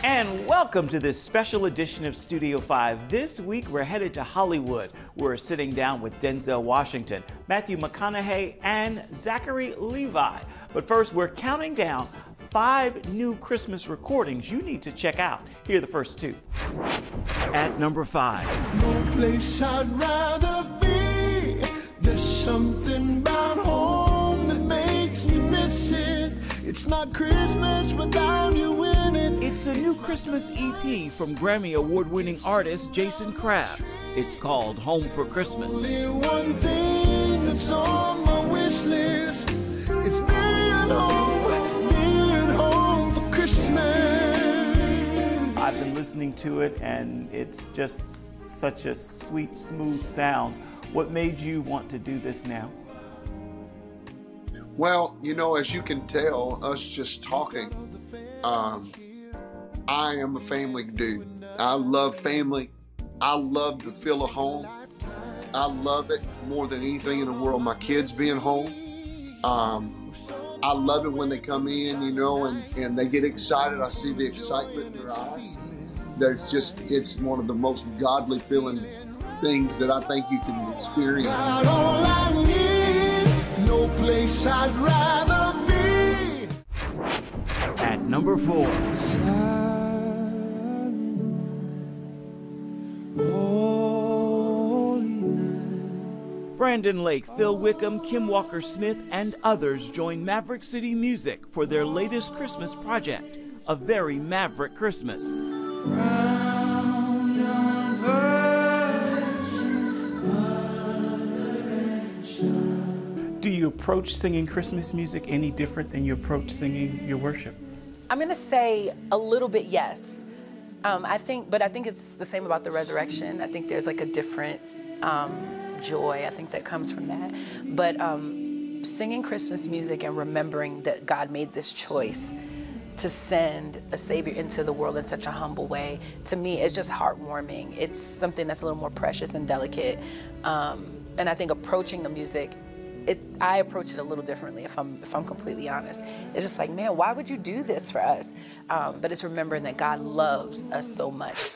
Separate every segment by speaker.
Speaker 1: And welcome to this special edition of Studio 5. This week we're headed to Hollywood. We're sitting down with Denzel Washington, Matthew McConaughey, and Zachary Levi. But first, we're counting down 5 new Christmas recordings you need to check out. Here are the first 2. At number 5.
Speaker 2: No place I'd rather be. There's something about home that makes me miss it. It's not Christmas without you in it.
Speaker 1: It's a new Christmas EP from Grammy Award-winning artist Jason Crabb. It's called Home for Christmas.
Speaker 2: Only one thing that's on my wish list. It's being home for Christmas.
Speaker 1: I've been listening to it and it's just such a sweet, smooth sound. What made you want to do this now?
Speaker 3: Well, you know, as you can tell, us just talking, I am a family dude. I love family. I love the feel of home. I love it more than anything in the world. My kids being home. I love it when they come in, you know, and they get excited. I see the excitement in their eyes. It's one of the most godly feeling things that I think you can experience.
Speaker 2: Got all I need, no place I'd rather be.
Speaker 1: At number 4. Brandon Lake, Phil Wickham, Kim Walker-Smith, and others join Maverick City Music for their latest Christmas project, A Very Maverick Christmas. Do you approach singing Christmas music any different than you approach singing your worship?
Speaker 4: I'm gonna say a little bit yes. I think it's the same about the resurrection. I think there's like a different joy, I think, that comes from that. But singing Christmas music and remembering that God made this choice to send a Savior into the world in such a humble way, to me, it's just heartwarming. It's something that's a little more precious and delicate. And I think approaching the music, I approach it a little differently, if I'm completely honest. It's just like, man, why would you do this for us? But it's remembering that God loves us so much.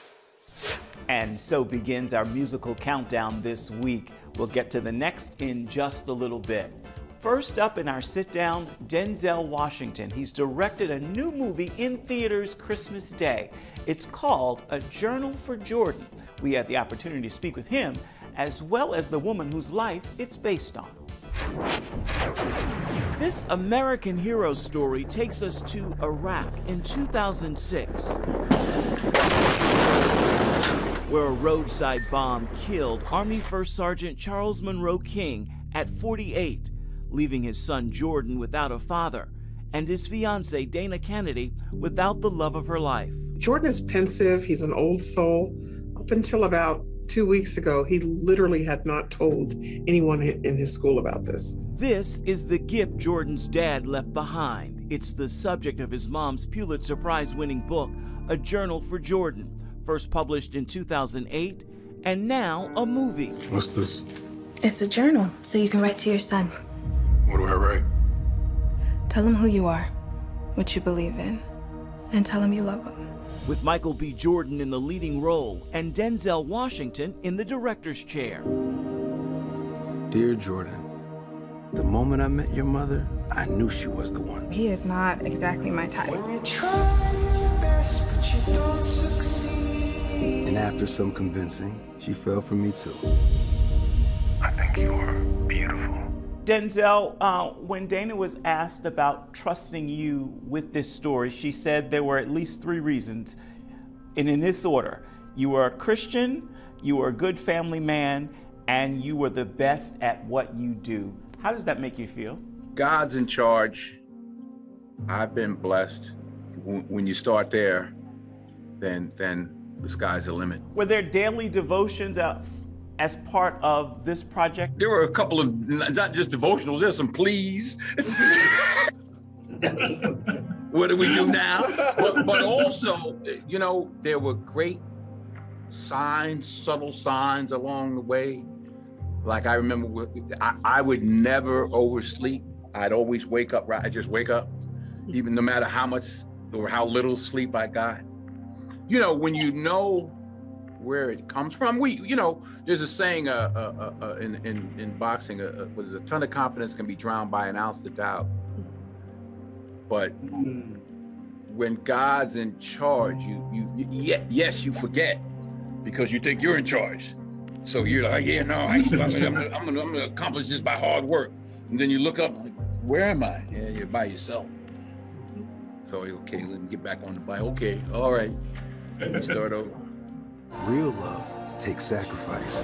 Speaker 1: And so begins our musical countdown this week. We'll get to the next in just a little bit. First up in our sit-down, Denzel Washington. He's directed a new movie in theaters Christmas Day. It's called A Journal for Jordan. We had the opportunity to speak with him, as well as the woman whose life it's based on. This American hero story takes us to Iraq in 2006, where a roadside bomb killed Army First Sergeant Charles Monroe King at 48, leaving his son Jordan without a father and his fiancée Dana Kennedy without the love of her life.
Speaker 5: Jordan is pensive. He's an old soul. Up until about 2 weeks ago, he literally had not told anyone in his school about this.
Speaker 1: This is the gift Jordan's dad left behind. It's the subject of his mom's Pulitzer Prize-winning book, A Journal for Jordan, first published in 2008, and now a movie.
Speaker 6: What's this?
Speaker 7: It's a journal, so you can write to your son.
Speaker 6: What do I write?
Speaker 7: Tell him who you are, what you believe in, and tell him you love him.
Speaker 1: With Michael B. Jordan in the leading role and Denzel Washington in the director's chair.
Speaker 8: Dear Jordan, the moment I met your mother, I knew she was the one.
Speaker 7: He is not exactly my type.
Speaker 2: When you try your best, but you don't succeed.
Speaker 8: And after some convincing, she fell for me too.
Speaker 6: I think you are beautiful.
Speaker 1: Denzel, when Dana was asked about trusting you with this story, she said there were at least 3 reasons, and in this order. You were a Christian, you were a good family man, and you were the best at what you do. How does that make you feel?
Speaker 9: God's in charge. I've been blessed. When you start there, then the sky's the limit.
Speaker 1: Were there daily devotions as part of this project?
Speaker 9: There were a couple of, not just devotionals, there's some pleas. What do we do now? But also, you know, there were great signs, subtle signs along the way. Like I remember, I would never oversleep. I'd always wake up, right? I just wake up, even no matter how much or how little sleep I got. you know, when you know where it comes from, there's a saying in boxing, what is a ton of confidence can be drowned by an ounce of doubt. But when God's in charge, you forget because you think you're in charge. So you're like, yeah, no, I'm gonna accomplish this by hard work. And then you look up, where am I? Yeah, you're by yourself. So, okay, let me get back on the bike. Okay, all right, let me start over.
Speaker 8: Real love takes sacrifice.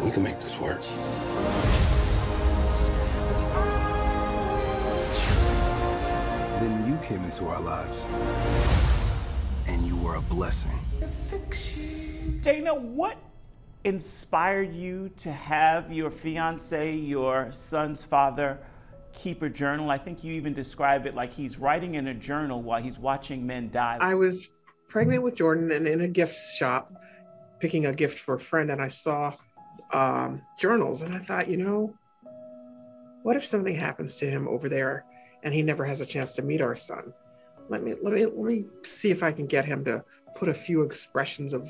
Speaker 8: We can make this work. Then you came into our lives, and you were a blessing.
Speaker 1: Dana, what inspired you to have your fiance, your son's father, keep a journal? I think you even describe it like he's writing in a journal while he's watching men die.
Speaker 5: I was pregnant with Jordan and in a gift shop, picking a gift for a friend, and I saw journals, and I thought, you know, what if something happens to him over there and he never has a chance to meet our son? Let me see if I can get him to put a few expressions of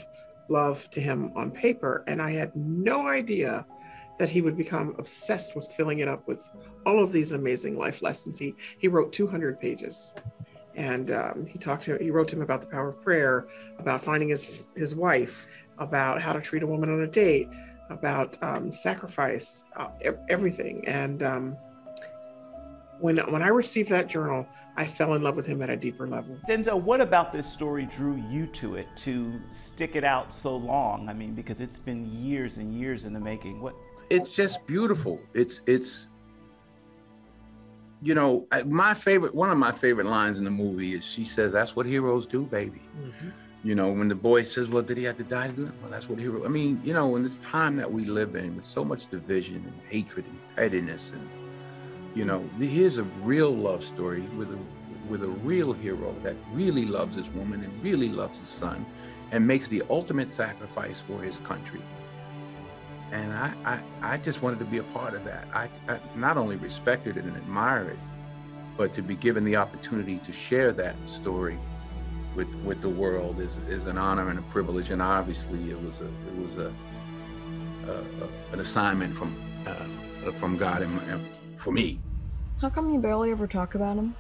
Speaker 5: love to him on paper. And I had no idea that he would become obsessed with filling it up with all of these amazing life lessons. He wrote 200 pages, and he wrote to him about the power of prayer, about finding his wife, about how to treat a woman on a date, about sacrifice, everything. And when I received that journal, I fell in love with him at a deeper level.
Speaker 1: Denzel, what about this story drew you to it, to stick it out so long? I mean, because it's been years and years in the making. What?
Speaker 9: It's just beautiful. It's you know, one of my favorite lines in the movie is she says, "That's what heroes do, baby." Mm-hmm. You know, when the boy says, "Well, did he have to die to do it?" Well, that's what heroes. I mean, you know, in this time that we live in, with so much division and hatred and pettiness, and you know, here's a real love story with a real hero that really loves his woman and really loves his son, and makes the ultimate sacrifice for his country. And I just wanted to be a part of that. I not only respected it and admired it, but to be given the opportunity to share that story with the world is an honor and a privilege. And obviously, it was an assignment from God and for me.
Speaker 10: How come you barely ever talk about him?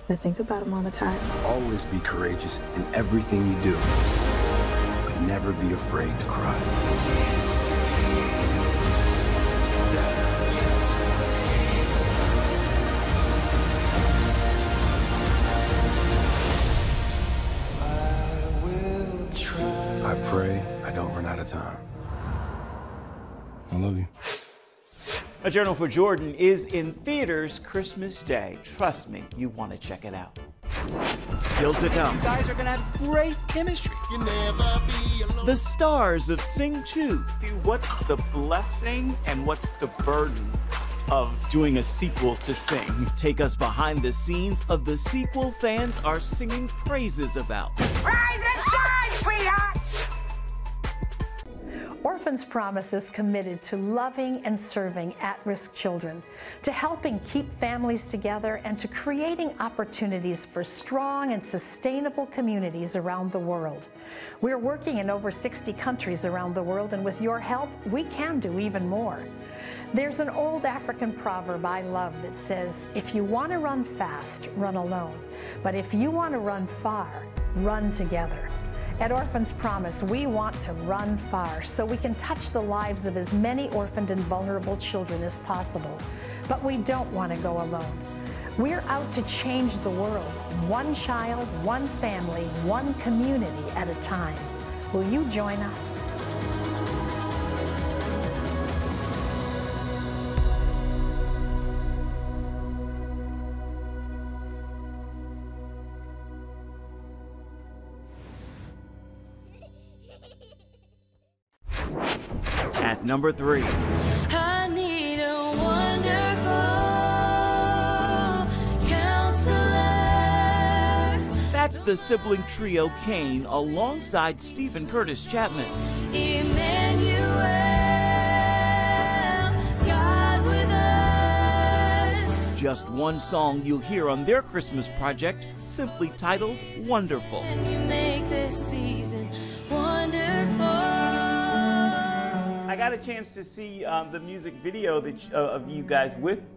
Speaker 11: I think about him all the time.
Speaker 8: Always be courageous in everything you do, but never be afraid to cry. I pray I don't run out of time. I love you.
Speaker 1: A Journal for Jordan is in theaters Christmas Day. Trust me, you want to check it out. Still to come. You guys are going to have great chemistry. The stars of Sing 2. What's the blessing and what's the burden of doing a sequel to Sing? Take us behind the scenes of the sequel fans are singing praises about.
Speaker 12: Rise and shine, sweetheart!
Speaker 13: Orphans Promise is committed to loving and serving at-risk children, to helping keep families together, and to creating opportunities for strong and sustainable communities around the world. We're working in over 60 countries around the world, and with your help, we can do even more. There's an old African proverb I love that says, if you want to run fast, run alone. But if you want to run far, run together. At Orphans Promise, we want to run far so we can touch the lives of as many orphaned and vulnerable children as possible. But we don't want to go alone. We're out to change the world, one child, one family, one community at a time. Will you join us?
Speaker 1: At number 3.
Speaker 12: I need a wonderful counselor.
Speaker 1: That's the sibling trio Kane alongside Stephen Curtis Chapman.
Speaker 12: Emmanuel, God with us.
Speaker 1: just one song you'll hear on their Christmas project, simply titled Wonderful.
Speaker 12: And you make this season wonderful.
Speaker 1: I got a chance to see the music video that of you guys with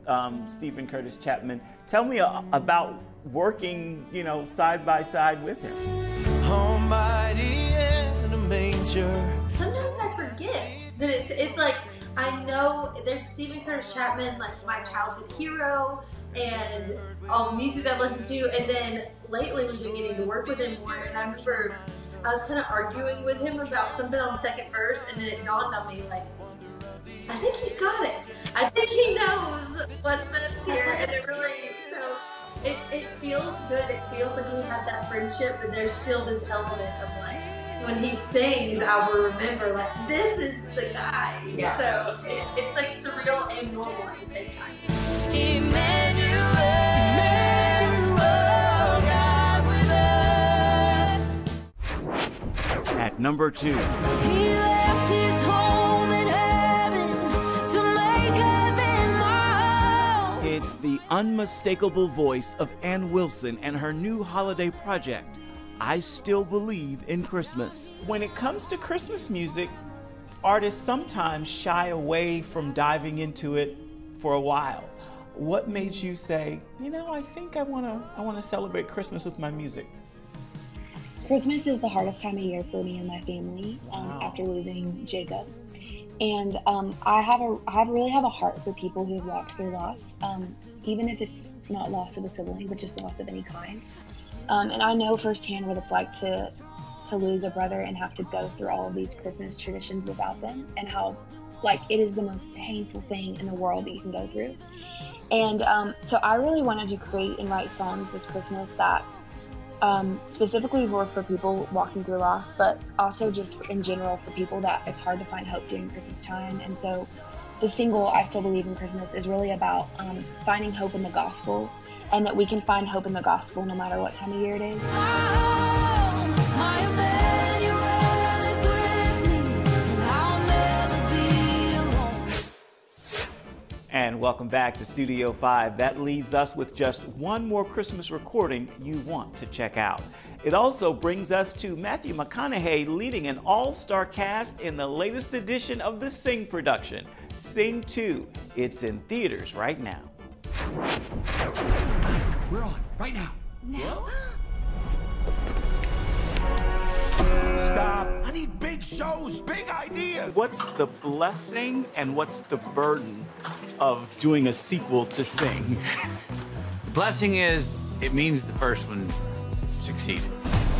Speaker 1: Stephen Curtis Chapman. Tell me about working, side by side with him.
Speaker 2: Almighty in a manger.
Speaker 14: Sometimes I forget that it's like, I know there's Stephen Curtis Chapman, like my childhood hero, and all the music I listened to, and then lately we've been getting to work with him more, and I remember I was kind of arguing with him about something on the second verse, and then it dawned on me, like, I think he's got it. I think he knows what's best here, and it really, so it feels good. It feels like we have that friendship, but there's still this element of like, when he sings, I will remember, like, this is the guy. Yeah. So it's like surreal and normal at the same time.
Speaker 12: Emmanuel, God with us.
Speaker 1: At number 2.
Speaker 12: He left his home in heaven to make heaven my home.
Speaker 1: It's the unmistakable voice of Ann Wilson and her new holiday project, I Still Believe in Christmas. When it comes to Christmas music, artists sometimes shy away from diving into it for a while. What made you say, I think I want to celebrate Christmas with my music?
Speaker 15: Christmas is the hardest time of year for me and my family after losing Jacob. And I really have a heart for people who have walked through loss, even if it's not loss of a sibling, but just loss of any kind. And I know firsthand what it's like to lose a brother and have to go through all of these Christmas traditions without them, and how it is the most painful thing in the world that you can go through. And so I really wanted to create and write songs this Christmas that specifically were for people walking through loss, but also just in general for people that it's hard to find hope during Christmas time. And so the single, I Still Believe in Christmas, is really about finding hope in the gospel, and that we can find hope in the gospel no matter what time of year it is.
Speaker 1: And welcome back to Studio 5. That leaves us with just one more Christmas recording you want to check out. It also brings us to Matthew McConaughey leading an all-star cast in the latest edition of the Sing production, Sing 2. It's in theaters right now.
Speaker 16: We're on, right now.
Speaker 12: Now?
Speaker 16: Stop. I need big shows, big ideas.
Speaker 1: What's the blessing and what's the burden of doing a sequel to Sing?
Speaker 17: The blessing is, it means the first one succeeded.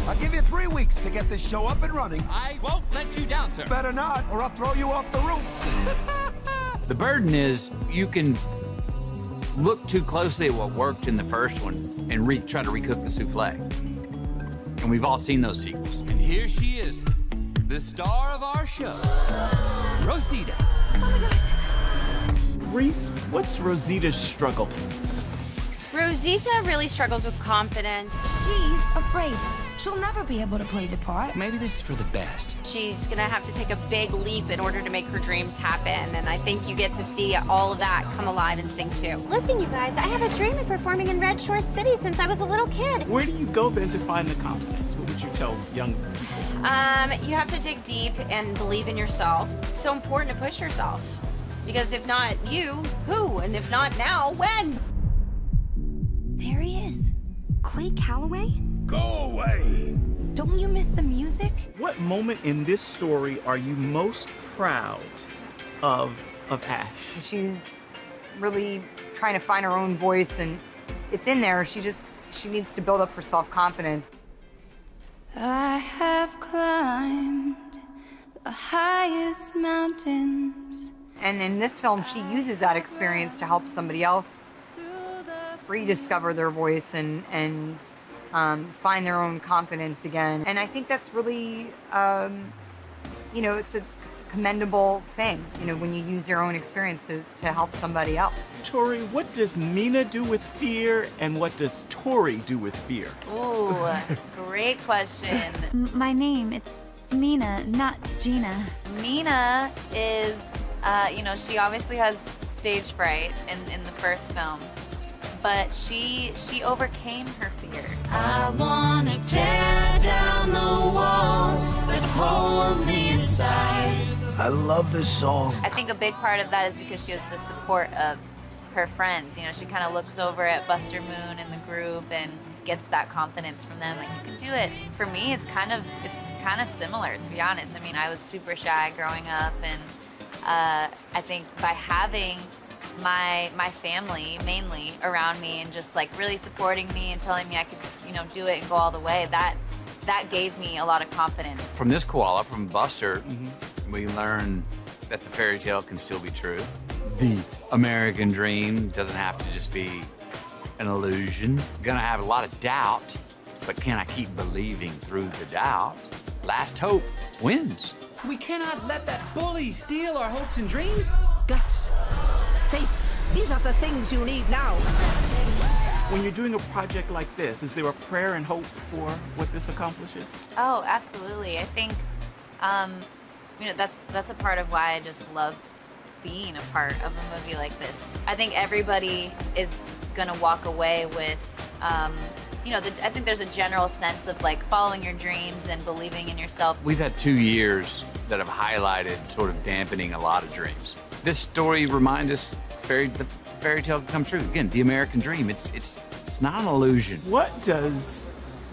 Speaker 16: I'll give you 3 weeks to get this show up and running.
Speaker 17: I won't let you down, sir.
Speaker 16: Better not, or I'll throw you off the roof.
Speaker 17: The burden is, you can look too closely at what worked in the first one and try to recook the souffle. And we've all seen those sequels.
Speaker 18: And here she is, the star of our show, Rosita.
Speaker 12: Oh my gosh.
Speaker 1: Reese, what's Rosita's struggle?
Speaker 19: Rosita really struggles with confidence.
Speaker 20: She's afraid. She'll never be able to play the part.
Speaker 18: Maybe this is for the best.
Speaker 19: She's gonna have to take a big leap in order to make her dreams happen, and I think you get to see all of that come alive in Sing 2.
Speaker 21: Listen, you guys, I have a dream of performing in Red Shore City since I was a little kid.
Speaker 1: Where do you go then to find the confidence? What would you tell young people?
Speaker 19: You have to dig deep and believe in yourself. It's so important to push yourself. Because if not you, who? And if not now, when?
Speaker 20: There he is. Clay Calloway?
Speaker 16: Go away!
Speaker 20: Don't you miss the music?
Speaker 1: What moment in this story are you most proud of Ash?
Speaker 22: She's really trying to find her own voice, and it's in there. She needs to build up her self-confidence.
Speaker 12: I have climbed the highest mountains.
Speaker 22: And in this film, she uses that experience to help somebody else rediscover their voice and find their own confidence again. And I think that's really, it's a commendable thing, when you use your own experience to help somebody else.
Speaker 1: Tori, what does Mina do with fear, and what does Tori do with fear?
Speaker 19: Ooh, great question.
Speaker 23: My name, it's Mina, not Gina.
Speaker 19: Mina is, she obviously has stage fright in the first film. but she overcame her fear.
Speaker 12: I wanna tear down the walls that hold me inside.
Speaker 8: I love this song.
Speaker 19: I think a big part of that is because she has the support of her friends. You know, she kind of looks over at Buster Moon and the group and gets that confidence from them, like, you can do it. For me, it's kind of similar, to be honest. I mean, I was super shy growing up, and I think by having my family mainly around me and just like really supporting me and telling me I could, you know, do it and go all the way, that gave me a lot of confidence.
Speaker 17: From this koala, from Buster, we learn that the fairy tale can still be true. The American dream doesn't have to just be an illusion. Gonna have a lot of doubt, but can I keep believing through the doubt? Last hope wins.
Speaker 18: We cannot let that bully steal our hopes and dreams. Guts, faith, these are the things you need now.
Speaker 1: When you're doing a project like this, is there a prayer and hope for what this accomplishes?
Speaker 19: Oh, absolutely. I think, you know, that's a part of why I just love being a part of a movie like this. I think everybody is gonna walk away with, you know, I think there's a general sense of like following your dreams and believing in yourself.
Speaker 17: We've had 2 years that have highlighted sort of dampening a lot of dreams. This story reminds us the fairy tale can come true. Again, the American dream, it's not an illusion.
Speaker 1: What does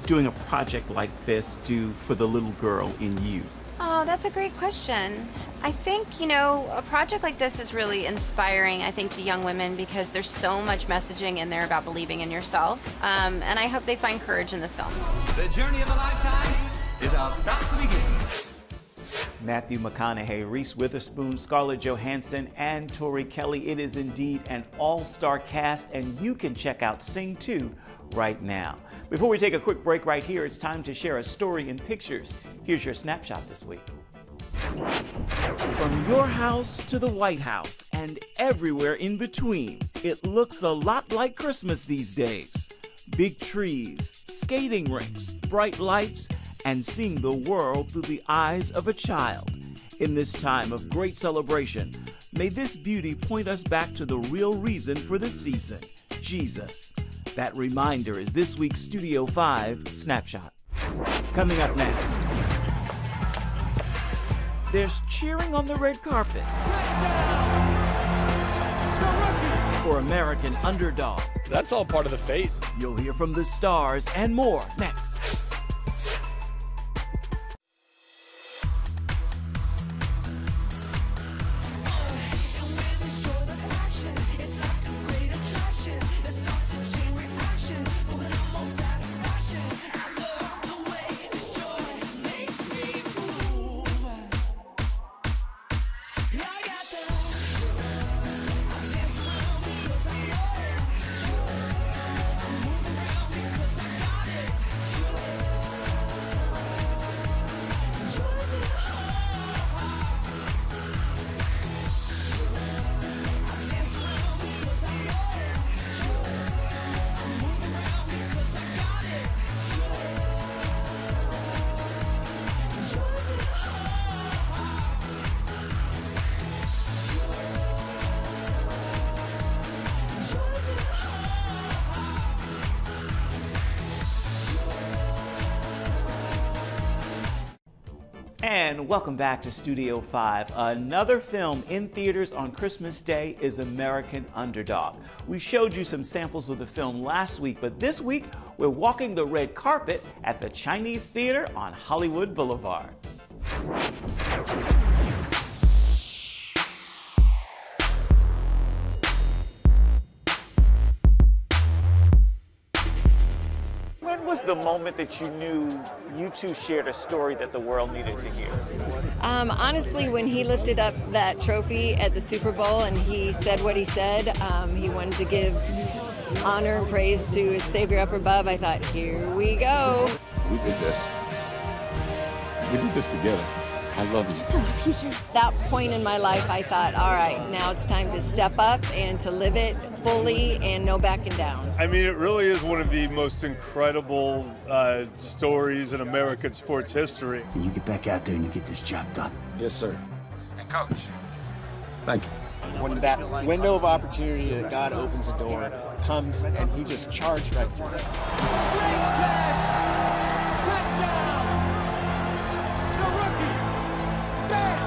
Speaker 1: doing a project like this do for the little girl in you?
Speaker 19: Oh, that's a great question. I think, you know, a project like this is really inspiring, I think, to young women because there's so much messaging in there about believing in yourself. And I hope they find courage in this film.
Speaker 18: The journey of a lifetime is about to begin.
Speaker 1: Matthew McConaughey, Reese Witherspoon, Scarlett Johansson, and Tori Kelly. It is indeed an all-star cast, and you can check out Sing 2 right now. Before we take a quick break right here, it's time to share a story in pictures. Here's your snapshot this week. From your house to the White House and everywhere in between, it looks a lot like Christmas these days. Big trees, skating rinks, bright lights, and seeing the world through the eyes of a child. In this time of great celebration, may this beauty point us back to the real reason for the season, Jesus. That reminder is this week's Studio 5 Snapshot. Coming up next, there's cheering on the red carpet for American Underdog.
Speaker 3: That's all part of the fate.
Speaker 1: You'll hear from the stars and more next. And welcome back to Studio 5. Another film in theaters on Christmas Day is American Underdog. We showed you some samples of the film last week, but this week we're walking the red carpet at the Chinese Theater on Hollywood Boulevard. When was the moment that you knew you two shared a story that the world needed to hear?
Speaker 4: Honestly, when he lifted up that trophy at the Super Bowl and he said what he said, he wanted to give honor and praise to his Savior up above, I thought, here we go.
Speaker 7: We did this. We did this together. I love you.
Speaker 4: I love you too. That point in my life, I thought, all right, now it's time to step up and to live it fully and no backing down.
Speaker 24: I mean, it really is one of the most incredible stories in American sports history.
Speaker 25: And you get back out there and you get this job done.
Speaker 7: Yes, sir.
Speaker 3: And coach, thank you. when that window of opportunity that God opens a door comes, and he just charged right through it.
Speaker 16: Touchdown! The rookie! Bam!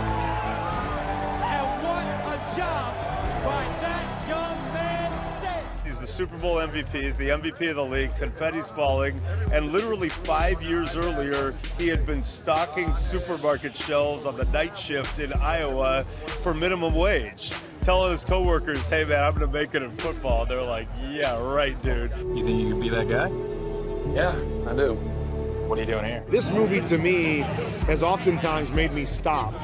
Speaker 16: And what a job by that young man there!
Speaker 24: He's the Super Bowl MVP, he's the MVP of the league, confetti's falling, and literally 5 years earlier, he had been stocking supermarket shelves on the night shift in Iowa for minimum wage, telling his coworkers, hey man, I'm gonna make it in football. They're like, yeah, right, dude.
Speaker 5: You think you could be that guy?
Speaker 3: Yeah, I do.
Speaker 5: What are you doing here?
Speaker 6: This movie, to me, has oftentimes made me stop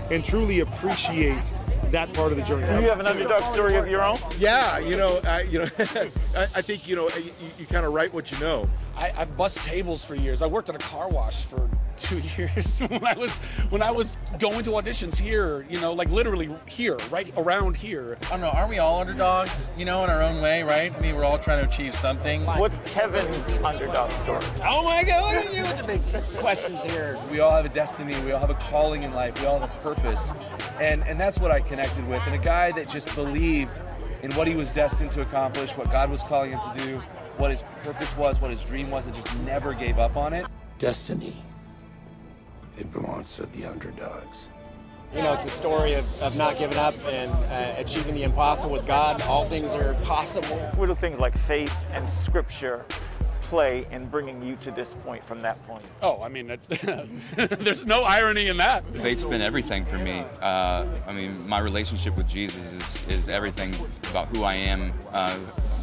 Speaker 6: and truly appreciate that part of the journey.
Speaker 5: Do you have an underdog story of your own?
Speaker 6: Yeah, I think you kind of write what you know.
Speaker 9: I bust tables for years. I worked at a car wash for 2 years when I was going to auditions here, like literally here, right around here.
Speaker 5: I don't know, aren't we all underdogs, in our own way, right? I mean, we're all trying to achieve something. What's Kevin's underdog story?
Speaker 9: Oh my God, what are you with the big questions here?
Speaker 5: We all have a destiny, we all have a calling in life, we all have a purpose. And that's what I connected with. And a guy that just believed in what he was destined to accomplish, what God was calling him to do, what his purpose was, what his dream was, and just never gave up on it.
Speaker 8: Destiny, it belongs to the underdogs.
Speaker 3: It's a story of not giving up and achieving the impossible with God. All things are possible.
Speaker 5: What do things like faith and scripture play in bringing you to this point from that point?
Speaker 9: Oh, I mean, there's no irony in that.
Speaker 25: Faith's been everything for me. My relationship with Jesus is everything about who I am,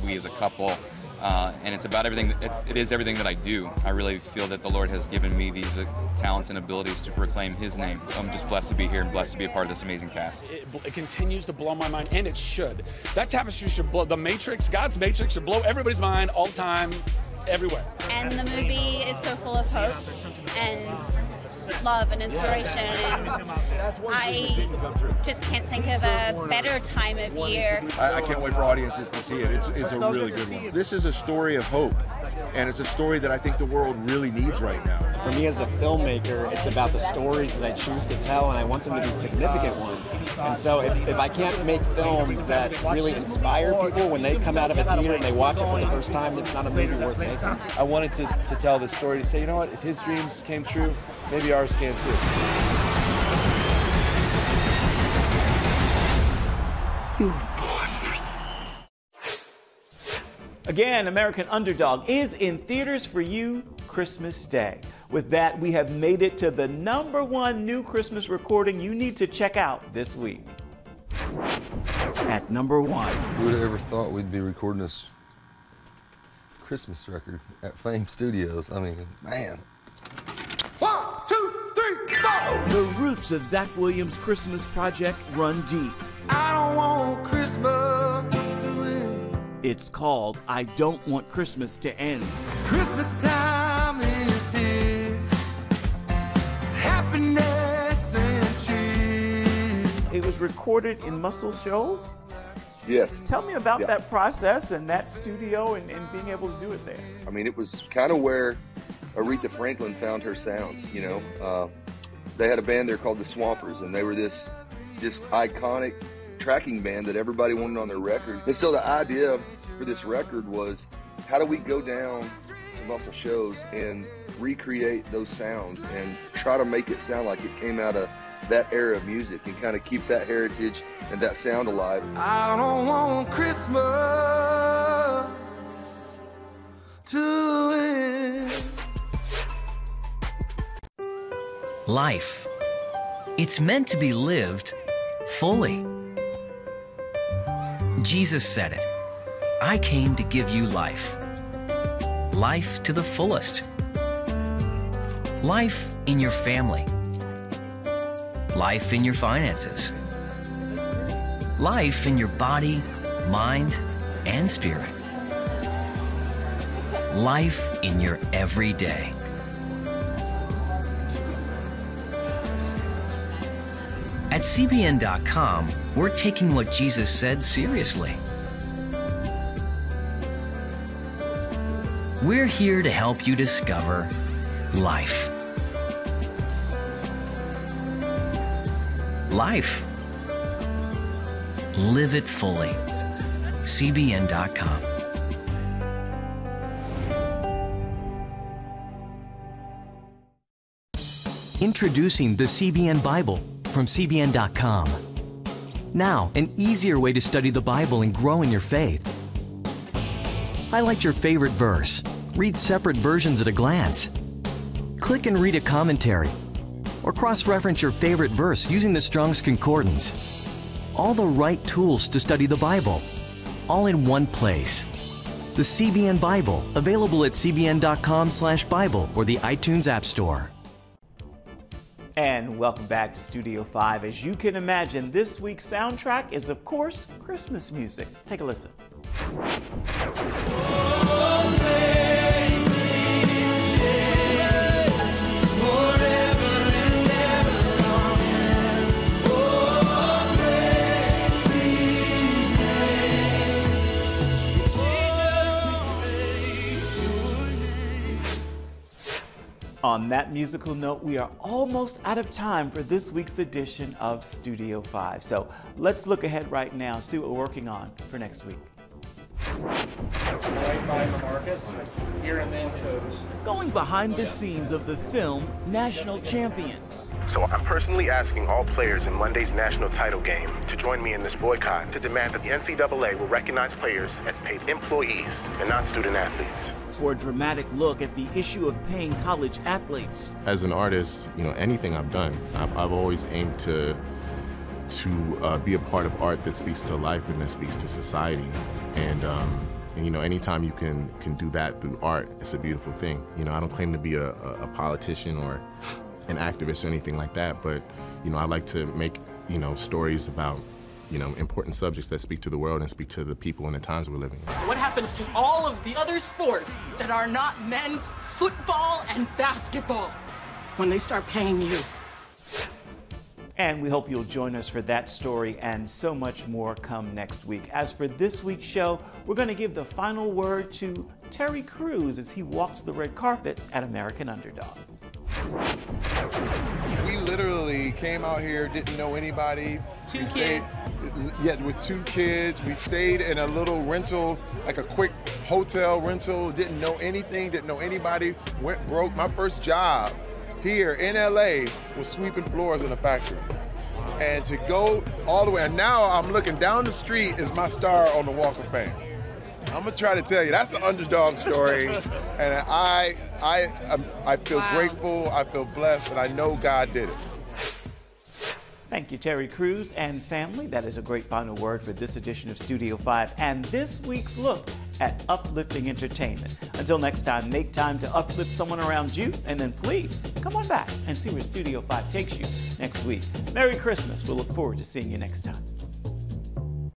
Speaker 25: we as a couple, and it's about everything. It is everything that I do. I really feel that the Lord has given me these talents and abilities to proclaim His name. I'm just blessed to be here and blessed to be a part of this amazing cast.
Speaker 9: It continues to blow my mind, and it should. That tapestry should blow, the Matrix, God's Matrix should blow everybody's mind all the time, everywhere.
Speaker 21: And the movie is so full of hope and love and inspiration, and I just can't think of a better time of year.
Speaker 6: I can't wait for audiences to see it. It's a really good one. This is a story of hope, and it's a story that I think the world really needs right now.
Speaker 3: For me as a filmmaker, it's about the stories that I choose to tell, and I want them to be significant ones. And so if I can't make films that really inspire people when they come out of a theater and they watch it for the first time, it's not a movie worth making.
Speaker 5: I wanted to tell this story to say, you know what, if his dreams came true, maybe ours can too.
Speaker 1: You were born for this. Again, American Underdog is in theaters for you Christmas Day. With that, we have made it to the #1 new Christmas recording you need to check out this week. At #1.
Speaker 26: Who would have ever thought we'd be recording this Christmas record at Fame Studios? I mean, man.
Speaker 16: 1, 2, 3, go!
Speaker 1: The roots of Zach Williams' Christmas project run deep.
Speaker 16: I don't want Christmas to end.
Speaker 1: It's called I Don't Want Christmas to End.
Speaker 16: Christmas time is here. Happiness and cheer.
Speaker 1: It was recorded in Muscle Shoals?
Speaker 27: Yes.
Speaker 1: Tell me about that process and that studio and being able to do it there.
Speaker 27: I mean, it was kind of where Aretha Franklin found her sound, They had a band there called the Swampers, and they were this just iconic tracking band that everybody wanted on their record. And so the idea for this record was, how do we go down to Muscle Shoals and recreate those sounds and try to make it sound like it came out of that era of music and kind of keep that heritage and that sound alive.
Speaker 16: I don't want Christmas to end.
Speaker 28: Life. It's meant to be lived fully. Jesus said it. I came to give you life. Life to the fullest. Life in your family. Life in your finances. Life in your body, mind, and spirit. Life in your everyday. At CBN.com, we're taking what Jesus said seriously. We're here to help you discover life. Life Live it fully. CBN.com.
Speaker 2: Introducing the CBN Bible from cbn.com. Now, an easier way to study the Bible and grow in your faith. Highlight your favorite verse. Read separate versions at a glance. Click and read a commentary. Or cross-reference your favorite verse using the Strong's Concordance. All the right tools to study the Bible, all in one place. The CBN Bible, available at cbn.com/Bible or the iTunes App Store.
Speaker 1: And welcome back to Studio 5. As you can imagine, this week's soundtrack is, of course, Christmas music. Take a listen. On that musical note, we are almost out of time for this week's edition of Studio 5. So let's look ahead right now, see what we're working on for next week.
Speaker 10: Right by Marcus, here and then goes.
Speaker 1: Going behind the scenes of the film National Champions.
Speaker 11: So I'm personally asking all players in Monday's national title game to join me in this boycott to demand that the NCAA will recognize players as paid employees and not student athletes.
Speaker 1: For a dramatic look at the issue of paying college athletes.
Speaker 13: As an artist, you know, anything I've done, I've always aimed to be a part of art that speaks to life and that speaks to society. And you know, anytime you can do that through art, it's a beautiful thing. You know, I don't claim to be a politician or an activist or anything like that, but you know, I like to make, you know, stories about, you know, important subjects that speak to the world and speak to the people and the times we're living in.
Speaker 14: What happens to all of the other sports that are not men's football and basketball when they start paying you?
Speaker 1: And we hope you'll join us for that story and so much more come next week. As for this week's show, we're going to give the final word to Terry Crews as he walks the red carpet at American Underdog.
Speaker 6: We literally came out here, didn't know anybody.
Speaker 14: Two kids.
Speaker 6: Yeah, with 2 kids. We stayed in a little rental, like a quick hotel rental, didn't know anything, didn't know anybody, went broke. My first job here in LA was sweeping floors in a factory. And to go all the way, and now I'm looking down the street is my star on the Walk of Fame. I'm gonna try to tell you, that's the underdog story. And I feel grateful, I feel blessed, and I know God did it.
Speaker 1: Thank you, Terry Crews and family. That is a great final word for this edition of Studio 5 and this week's look at uplifting entertainment. Until next time, make time to uplift someone around you, and then please come on back and see where Studio 5 takes you next week. Merry Christmas. We'll look forward to seeing you next time.